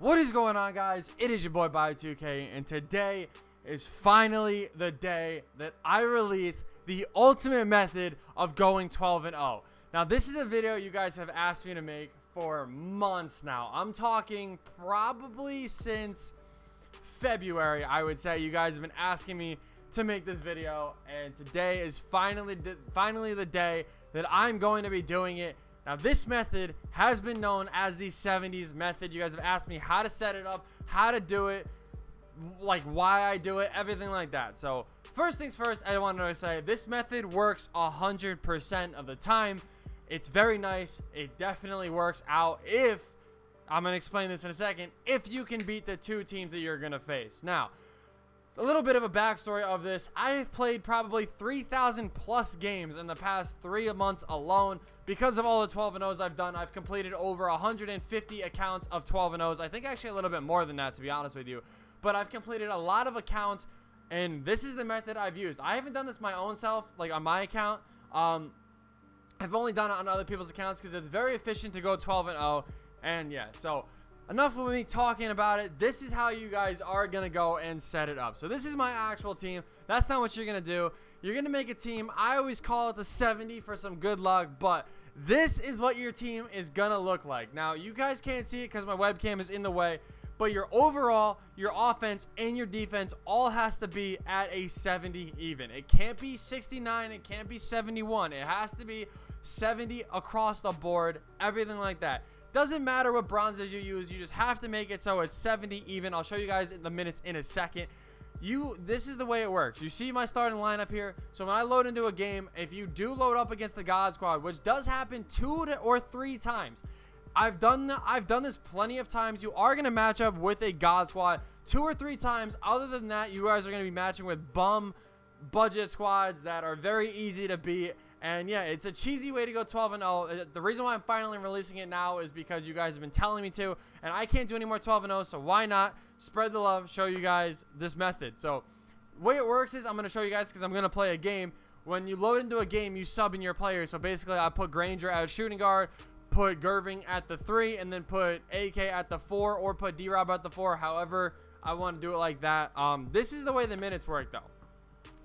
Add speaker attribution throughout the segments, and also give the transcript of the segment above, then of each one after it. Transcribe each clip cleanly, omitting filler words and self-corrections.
Speaker 1: What is going on, guys? It is your boy Bio2K, and today is finally the day that I release the ultimate method of going 12-0. Now, this is a video you guys have asked me to make for months now. I'm talking probably since February, I would say. You guys have been asking me to make this video, and today is finally the day that I'm going to be doing it. Now, this method has been known as the 70s method. You guys have asked me how to set it up, how to do it, like why I do it, everything like that. So first things first, I wanted to say this method works 100% of the time. It's very nice. It definitely works out if, I'm going to explain this in a second, if you can beat the two teams that you're going to face. Now, a little bit of a backstory of this. I have played probably 3,000 plus games in the past 3 months alone. Because of all the 12-0s I've done, I've completed over 150 accounts of 12-0s. I think actually a little bit more than that, to be honest with you. But I've completed a lot of accounts, and this is the method I've used. I haven't done this my own self, like on my account. I've only done it on other people's accounts because it's very efficient to go 12-0. And yeah, so enough of me talking about it. This is how you guys are going to go and set it up. So this is my actual team. That's not what you're going to do. You're going to make a team. I always call it the 70 for some good luck, but this is what your team is going to look like. Now, you guys can't see it because my webcam is in the way, but your overall, your offense, and your defense all has to be at a 70 even. It can't be 69. It can't be 71. It has to be 70 across the board, everything like that. Doesn't matter what bronzes you use, you just have to make it so it's 70 even. I'll show you guys the minutes in a second. This is the way it works. You see my starting lineup here. So when I load into a game, if you do load up against the God Squad, which does happen 2 or 3 times, I've done this plenty of times. You are going to match up with a God Squad 2 or 3 times. Other than that, you guys are going to be matching with bum budget squads that are very easy to beat. And yeah, it's a cheesy way to go 12-0. The reason why I'm finally releasing it now is because you guys have been telling me to, and I can't do any more 12-0, so why not spread the love, show you guys this method. So the way it works is I'm going to show you guys because I'm going to play a game. When you load into a game, you sub in your players. So basically, I put Granger as shooting guard, put Gerving at the 3, and then put AK at the 4, or put D-Rob at the 4, however I want to do it like that. This is the way the minutes work, though.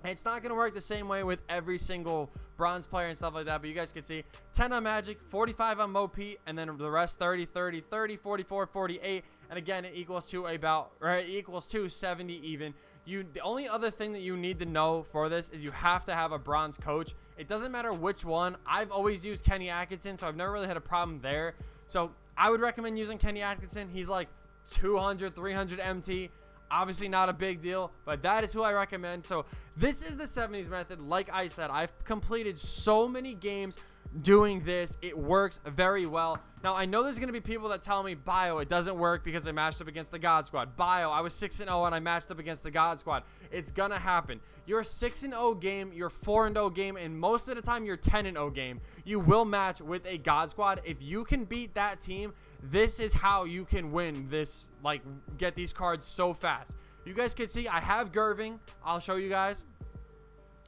Speaker 1: It's not going to work the same way with every single bronze player and stuff like that, but you guys can see 10 on Magic, 45 on Mo Pete, and then the rest 30, 30, 30, 44, 48, and again, it equals to 70 even. The only other thing that you need to know for this is you have to have a bronze coach. It doesn't matter which one. I've always used Kenny Atkinson, so I've never really had a problem there. So I would recommend using Kenny Atkinson. He's like 200, 300 MT. Obviously not a big deal, but that is who I recommend. So this is the 70s method. Like I said, I've completed so many games doing this. It works very well. Now, I know there's going to be people that tell me, Bio, it doesn't work because I matched up against the God Squad. Bio, I was 6-0 and I matched up against the God Squad. It's going to happen. Your 6-0 game, your 4-0 game, and most of the time your 10-0 game, you will match with a God Squad. If you can beat that team, this is how you can win this, like, get these cards so fast. You guys can see I have Gerving. I'll show you guys.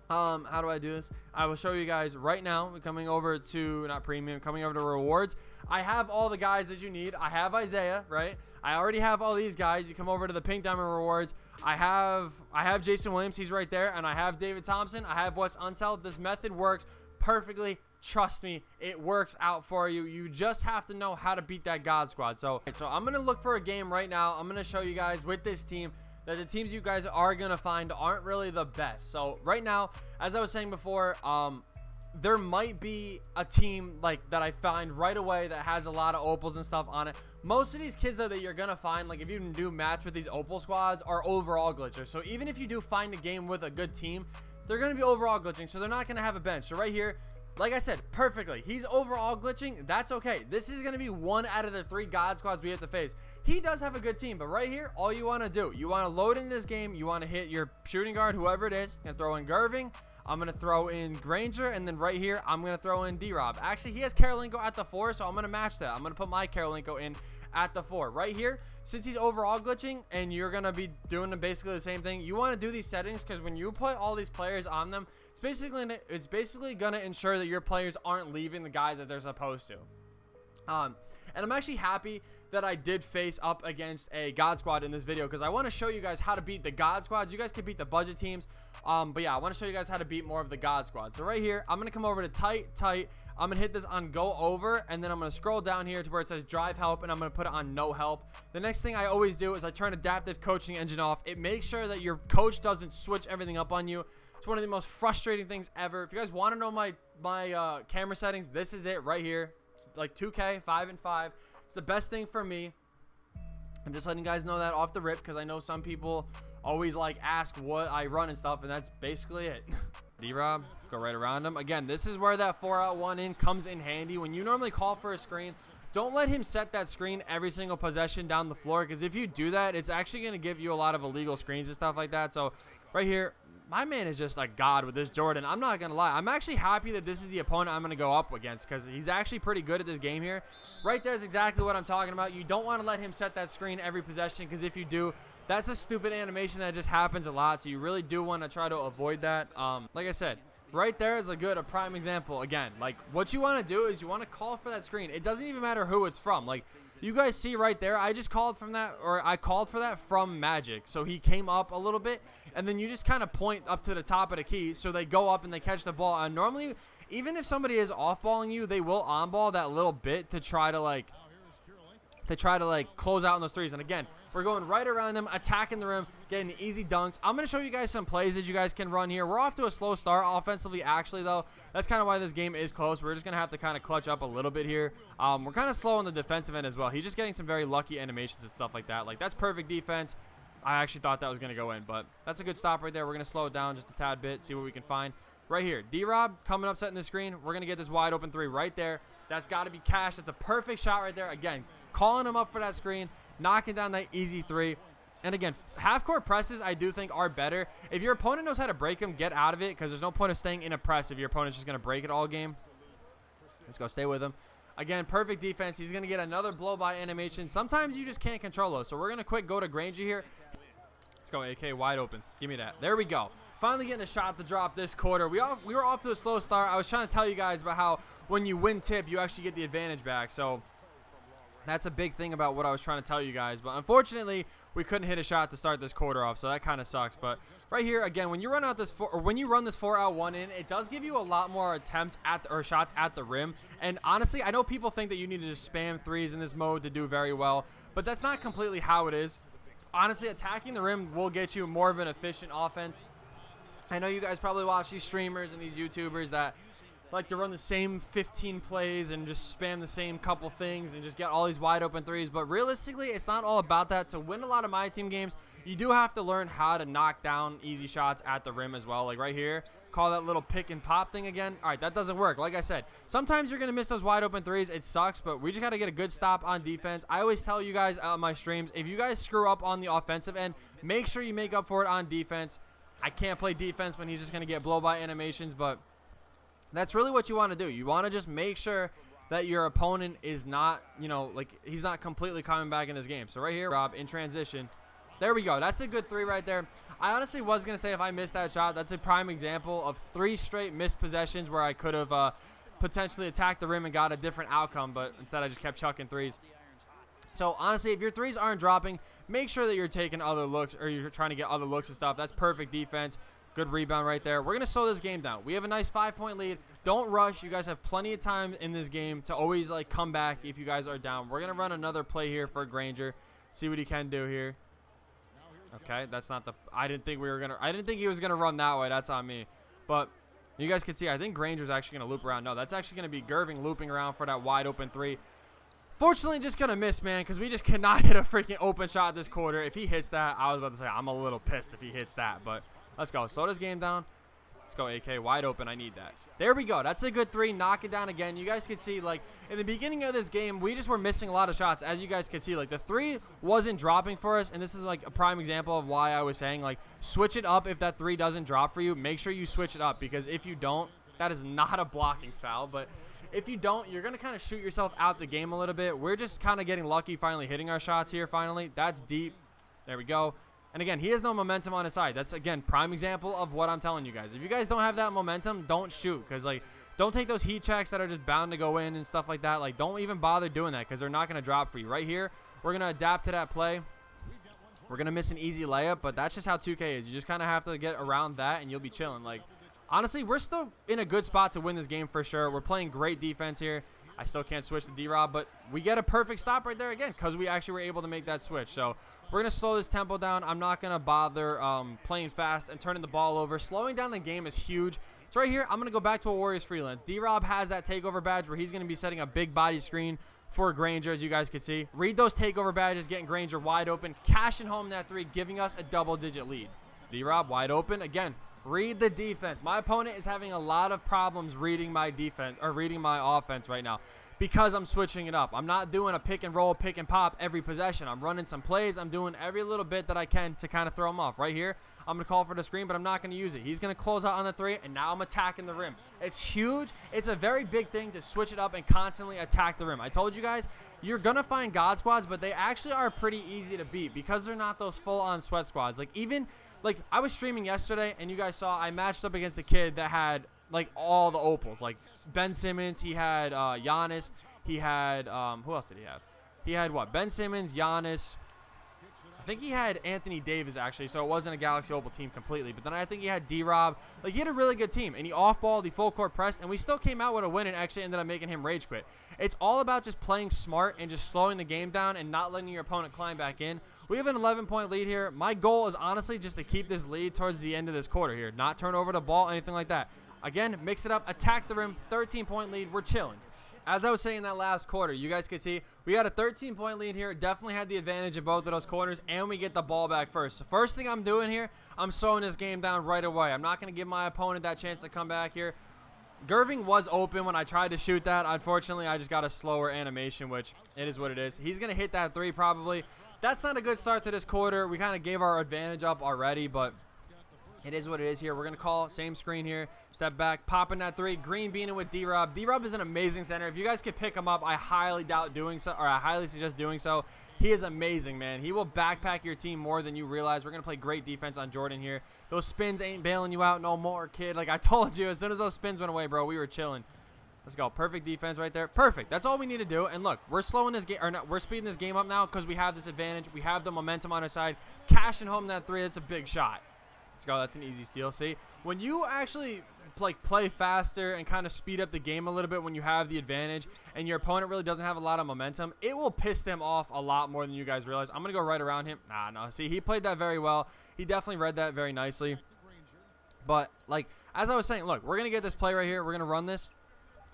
Speaker 1: How do I do this? I will show you guys right now. Coming over to, not premium, coming over to rewards. I have all the guys that you need. I have Isaiah, right? I already have all these guys. You come over to the pink diamond rewards. I have Jason Williams. He's right there. And I have David Thompson. I have Wes Unseld. This method works perfectly. Trust me, it works out for you. You just have to know how to beat that God Squad. So I'm going to look for a game right now. I'm going to show you guys with this team that the teams you guys are going to find aren't really the best. So right now, as I was saying before, there might be a team like that I find right away that has a lot of opals and stuff on it. Most of these kids though that you're going to find, like if you do match with these opal squads, are overall glitchers. So even if you do find a game with a good team, they're going to be overall glitching. So they're not going to have a bench. So right here, like I said, perfectly. He's overall glitching. That's okay. This is going to be 1 out of the 3 God Squads we have to face. He does have a good team, but right here, all you want to do, you want to load in this game. You want to hit your shooting guard, whoever it is, and throw in Gerving. I'm going to throw in Granger, and then right here, I'm going to throw in D-Rob. Actually, he has Karolinko at the 4, so I'm going to match that. I'm going to put my Karolinko in at the 4. Right here, since he's overall glitching, and you're going to be doing basically the same thing, you want to do these settings because when you put all these players on them, it's basically going to ensure that your players aren't leaving the guys that they're supposed to. And I'm actually happy that I did face up against a God Squad in this video, because I want to show you guys how to beat the God Squads. You guys can beat the budget teams, but yeah, I want to show you guys how to beat more of the God Squad. So right here, I'm going to come over to tight. I'm going to hit this on go over, and then I'm going to scroll down here to where it says drive help, and I'm going to put it on no help. The next thing I always do is I turn adaptive coaching engine off. It makes sure that your coach doesn't switch everything up on you. It's one of the most frustrating things ever. If you guys want to know my camera settings, this is it right here. It's like 2K, 5 and 5. It's the best thing for me. I'm just letting you guys know that off the rip, because I know some people always like ask what I run and stuff, and that's basically it. D-Rob, go right around him. Again, this is where that 4-out-1 in comes in handy. When you normally call for a screen, don't let him set that screen every single possession down the floor, because if you do that, it's actually going to give you a lot of illegal screens and stuff like that. So right here, my man is just like God with this Jordan. I'm not going to lie. I'm actually happy that this is the opponent I'm going to go up against, because he's actually pretty good at this game here. Right there is exactly what I'm talking about. You don't want to let him set that screen every possession, because if you do, that's a stupid animation that just happens a lot. So you really do want to try to avoid that. Like I said, right there is a prime example. Again, like what you want to do is you want to call for that screen. It doesn't even matter who it's from. Like you guys see right there, I just called from that, or I called for that from Magic. So he came up a little bit, and then you just kind of point up to the top of the key, so they go up and they catch the ball. And normally, even if somebody is off-balling you, they will on-ball that little bit to try to like close out in those threes. And again, we're going right around them, attacking the rim, getting easy dunks. I'm going to show you guys some plays that you guys can run here. We're off to a slow start offensively, actually, though. That's kind of why this game is close. We're just going to have to kind of clutch up a little bit here. We're kind of slow on the defensive end as well. He's just getting some very lucky animations and stuff like that. Like, that's perfect defense. I actually thought that was going to go in, but that's a good stop right there. We're going to slow it down just a tad bit, see what we can find. Right here, D-Rob coming up, setting the screen. We're going to get this wide open three right there. That's got to be cash. That's a perfect shot right there. Again, calling him up for that screen, knocking down that easy three. And again, half-court presses I do think are better. If your opponent knows how to break them, get out of it, because there's no point of staying in a press if your opponent's just going to break it all game. Let's go, stay with him. Again, perfect defense. He's going to get another blow-by animation. Sometimes you just can't control those. So we're going to quick go to Granger here. Let's go, AK, wide open. Give me that. There we go. Finally getting a shot to drop this quarter. We were off to a slow start. I was trying to tell you guys about how when you win tip, you actually get the advantage back. So that's a big thing about what I was trying to tell you guys. But unfortunately, we couldn't hit a shot to start this quarter off, so that kind of sucks. But right here, again, when you run out this when you run this 4-out-1 in, it does give you a lot more attempts or shots at the rim. And honestly, I know people think that you need to just spam threes in this mode to do very well, but that's not completely how it is. Honestly, attacking the rim will get you more of an efficient offense. I know you guys probably watch these streamers and these YouTubers that like to run the same 15 plays and just spam the same couple things and just get all these wide open threes. But realistically, it's not all about that. To win a lot of my team games, you do have to learn how to knock down easy shots at the rim as well. Like right here, call that little pick and pop thing again. All right, that doesn't work. Like I said, sometimes you're going to miss those wide open threes. It sucks, but we just got to get a good stop on defense. I always tell you guys on my streams, if you guys screw up on the offensive end, make sure you make up for it on defense. I can't play defense when he's just going to get blow-by animations, but that's really what you want to do. You want to just make sure that your opponent is not, like he's not completely coming back in this game. So right here, Rob, in transition. There we go. That's a good three right there. I honestly was going to say if I missed that shot, that's a prime example of 3 straight missed possessions where I could have potentially attacked the rim and got a different outcome, but instead I just kept chucking threes. So honestly, if your threes aren't dropping, make sure that you're taking other looks or you're trying to get other looks and stuff. That's perfect defense. Good rebound right there. We're going to slow this game down. We have a nice 5-point lead. Don't rush. You guys have plenty of time in this game to always like come back if you guys are down. We're going to run another play here for Granger. See what he can do here. Okay, that's not the I didn't think he was going to run that way. That's on me. But you guys can see I think Granger's actually going to loop around. No, that's actually going to be Gerving looping around for that wide open three. Fortunately, just going to miss, man, because we just cannot hit a freaking open shot this quarter. If he hits that, I was about to say I'm a little pissed if he hits that, but let's go. Slow this game down. Let's go, AK. Wide open. I need that. There we go. That's a good three. Knock it down again. You guys can see, like, in the beginning of this game, we just were missing a lot of shots. As you guys can see, like, the three wasn't dropping for us, and this is, like, a prime example of why I was saying, like, switch it up if that three doesn't drop for you. Make sure you switch it up, because if you don't, that is not a blocking foul, but if you don't, you're going to kind of shoot yourself out the game a little bit. We're just kind of getting lucky finally hitting our shots here finally. That's deep. There we go. And again, he has no momentum on his side. That's, again, prime example of what I'm telling you guys. If you guys don't have that momentum, don't shoot. Because, like, Don't take those heat checks that are just bound to go in and stuff like that. Like, don't even bother doing that because they're not going to drop for you. Right here, we're going to adapt to that play. We're going to miss an easy layup, but that's just how 2K is. You just kind of have to get around that, and you'll be chilling. Like, honestly, we're still in a good spot to win this game for sure. We're playing great defense here. I still can't switch to D-Rob, but we get a perfect stop right there again because we actually were able to make that switch. So we're going to slow this tempo down. I'm not going to bother playing fast and turning the ball over. Slowing down the game is huge. So right here, I'm going to go back to a Warriors freelance. D-Rob has that takeover badge where he's going to be setting a big body screen for Granger, as you guys can see. Read those takeover badges, getting Granger wide open, cashing home that three, giving us a double-digit lead. D-Rob wide open. Again, read the defense. My opponent is having a lot of problems reading my defense or reading my offense right now because I'm switching it up. I'm not doing a pick and roll, pick and pop every possession. I'm running some plays. I'm doing every little bit that I can to kind of throw him off. Right here, I'm going to call for the screen, but I'm not going to use it. He's going to close out on the three, and now I'm attacking the rim. It's huge. It's a very big thing to switch it up and constantly attack the rim. I told you guys, you're going to find God squads, but they actually are pretty easy to beat because they're not those full-on sweat squads. Like I was streaming yesterday, and you guys saw I matched up against a kid that had like all the opals, like Ben Simmons. He had Giannis. He had who else did he have? He had what? Ben Simmons, Giannis. I think he had Anthony Davis actually, so it wasn't a Galaxy Opal team completely. But then I think he had D-Rob. Like he had a really good team, and he off-balled, he full court pressed, and we still came out with a win and actually ended up making him rage quit. It's all about just playing smart and just slowing the game down and not letting your opponent climb back in. We have an 11-point lead here. My goal is honestly just to keep this lead towards the end of this quarter here, not turn over the ball, anything like that. Again, mix it up, attack the rim, 13-point lead. We're chilling. As I was saying in that last quarter, you guys could see we got a 13-point lead here. Definitely had the advantage in both of those quarters, and we get the ball back first. The first thing I'm doing here, I'm slowing this game down right away. I'm not going to give my opponent that chance to come back here. Gerving was open when I tried to shoot that. Unfortunately, I just got a slower animation, which it is what it is. He's going to hit that three probably. That's not a good start to this quarter. We kind of gave our advantage up already, but it is what it is here. We're going to call same screen here. Step back, popping that three. Green beaning with D-Rob. D-Rob is an amazing center. If you guys could pick him up, I highly doubt doing so, or I highly suggest doing so. He is amazing, man. He will backpack your team more than you realize. We're going to play great defense on Jordan here. Those spins ain't bailing you out no more, kid. Like I told you, as soon as those spins went away, bro, we were chilling. Let's go. Perfect defense right there. Perfect. That's all we need to do. And look, we're slowing this game, or not, we're speeding this game up now because we have this advantage. We have the momentum on our side. Cashing home that three, that's a big shot. Let's go. That's an easy steal. See, when you actually like play faster and kind of speed up the game a little bit when you have the advantage and your opponent really doesn't have a lot of momentum, it will piss them off a lot more than you guys realize. I'm going to go right around him. No. See, he played that very well. He definitely read that very nicely. But, like, as I was saying, look, we're going to get this play right here. We're going to run this.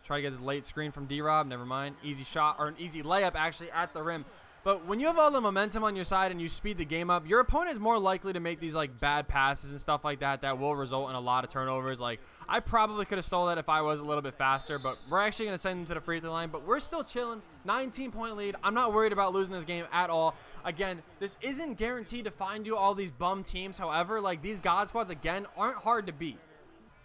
Speaker 1: Try to get this late screen from D-Rob. Never mind. Easy shot, or an easy layup, actually, at the rim. But when you have all the momentum on your side and you speed the game up, your opponent is more likely to make these like bad passes and stuff like that that will result in a lot of turnovers. Like I probably could have stole that if I was a little bit faster, but we're actually going to send them to the free throw line. But we're still chilling. 19-point lead. I'm not worried about losing this game at all. Again, this isn't guaranteed to find you all these bum teams. However, like these God squads, again, aren't hard to beat.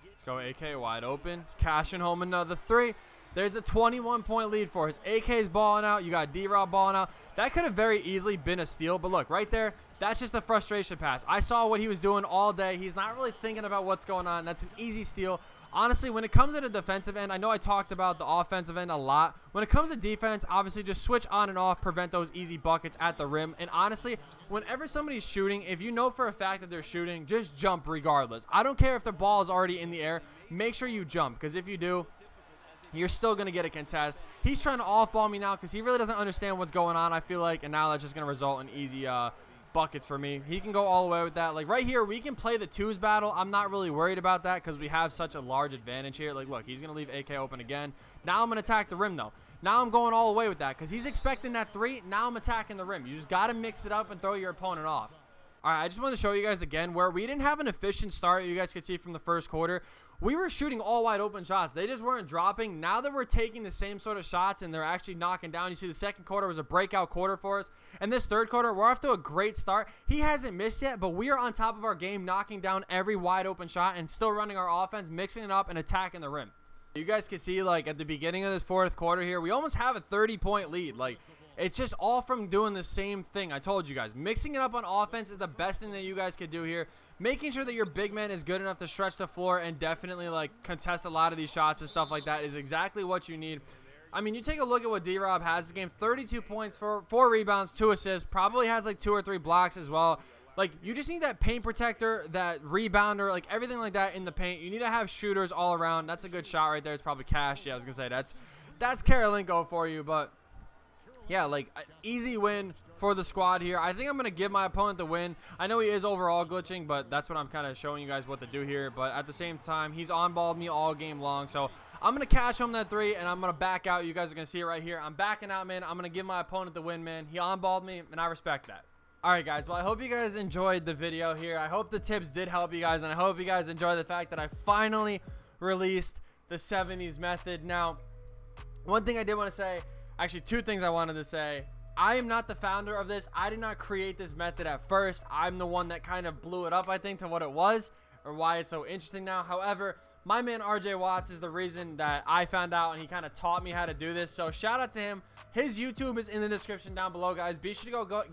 Speaker 1: Let's go AK wide open. Cashing home another three. There's a 21-point lead for us. AK's balling out. You got D-Rob balling out. That could have very easily been a steal. But look, right there, that's just a frustration pass. I saw what he was doing all day. He's not really thinking about what's going on. That's an easy steal. Honestly, when it comes to the defensive end, I know I talked about the offensive end a lot. When it comes to defense, obviously just switch on and off, prevent those easy buckets at the rim. And honestly, whenever somebody's shooting, if you know for a fact that they're shooting, just jump regardless. I don't care if the ball is already in the air. Make sure you jump, because if you do, you're still going to get a contest. He's trying to off-ball me now because he really doesn't understand what's going on, I feel like, and now that's just going to result in easy buckets for me. He can go all the way with that. Like right here, we can play the twos battle. I'm not really worried about that because we have such a large advantage here. Like, look, he's going to leave AK open again. Now I'm going to attack the rim, though. Now I'm going all the way with that because he's expecting that three. Now I'm attacking the rim. You just got to mix it up and throw your opponent off. All right, I just want to show you guys again where we didn't have an efficient start. You guys could see from the first quarter. We were shooting all wide open shots. They just weren't dropping. Now that we're taking the same sort of shots and they're actually knocking down, you see the second quarter was a breakout quarter for us. And this third quarter, we're off to a great start. He hasn't missed yet, but we are on top of our game, knocking down every wide open shot and still running our offense, mixing it up and attacking the rim. You guys can see, like, at the beginning of this fourth quarter here, we almost have a 30-point lead. Like, It's just all from doing the same thing. I told you guys, mixing it up on offense is the best thing that you guys could do here. Making sure that your big man is good enough to stretch the floor and definitely like contest a lot of these shots and stuff like that is exactly what you need. I mean, you take a look at what D-Rob has this game: 32 points, 4 rebounds, 2 assists, probably has like 2 or 3 blocks as well. Like, you just need that paint protector, that rebounder, like everything like that in the paint. You need to have shooters all around. That's a good shot right there. It's probably Cash. Yeah, I was going to say that's Karolinko for you. But, yeah, like, easy win for the squad here. I think I'm going to give my opponent the win. I know he is overall glitching, but that's what I'm kind of showing you guys what to do here. But at the same time, he's on-balled me all game long. So I'm going to cash home that 3, and I'm going to back out. You guys are going to see it right here. I'm backing out, man. I'm going to give my opponent the win, man. He on-balled me, and I respect that. Alright guys, well I hope you guys enjoyed the video here. I hope the tips did help you guys, and I hope you guys enjoy the fact that I finally released the 70s method. Now, one thing I did want to say, actually 2 things I wanted to say. I am not the founder of this. I did not create this method at first. I'm the one that kind of blew it up, I think, to what it was, or why it's so interesting now. However, my man RJ Watts is the reason that I found out, and he kind of taught me how to do this. So shout out to him. His YouTube is in the description down below, guys. Be sure to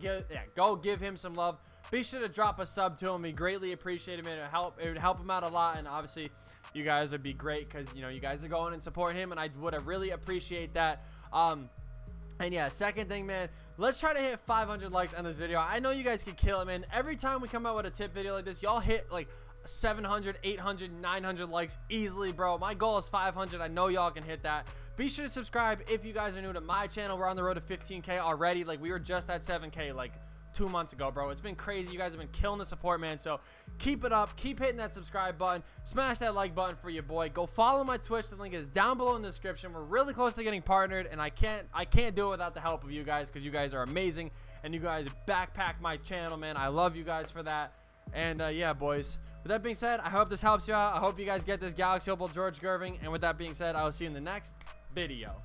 Speaker 1: go give him some love. Be sure to drop a sub to him. We greatly appreciate him. It would help him out a lot, and obviously you guys would be great because you know you guys are going and supporting him, and I would have really appreciate that. And yeah, second thing, man, let's try to hit 500 likes on this video. I know you guys can kill it, man. Every time we come out with a tip video like this, y'all hit like 700, 800, 900 likes easily, bro. My goal is 500. I know y'all can hit that. Be sure to subscribe if you guys are new to my channel. We're on the road to 15K already. Like, we were just at 7K like 2 months ago, bro. It's been crazy. You guys have been killing the support, man. So keep it up. Keep hitting that subscribe button. Smash that like button for your boy. Go follow my Twitch. The link is down below in the description. We're really close to getting partnered, and I can't do it without the help of you guys because you guys are amazing, and you guys backpack my channel, man. I love you guys for that. And yeah, boys, with that being said, I hope this helps you out. I hope you guys get this Galaxy Opal George Gerving, and with that being said, I will see you in the next video.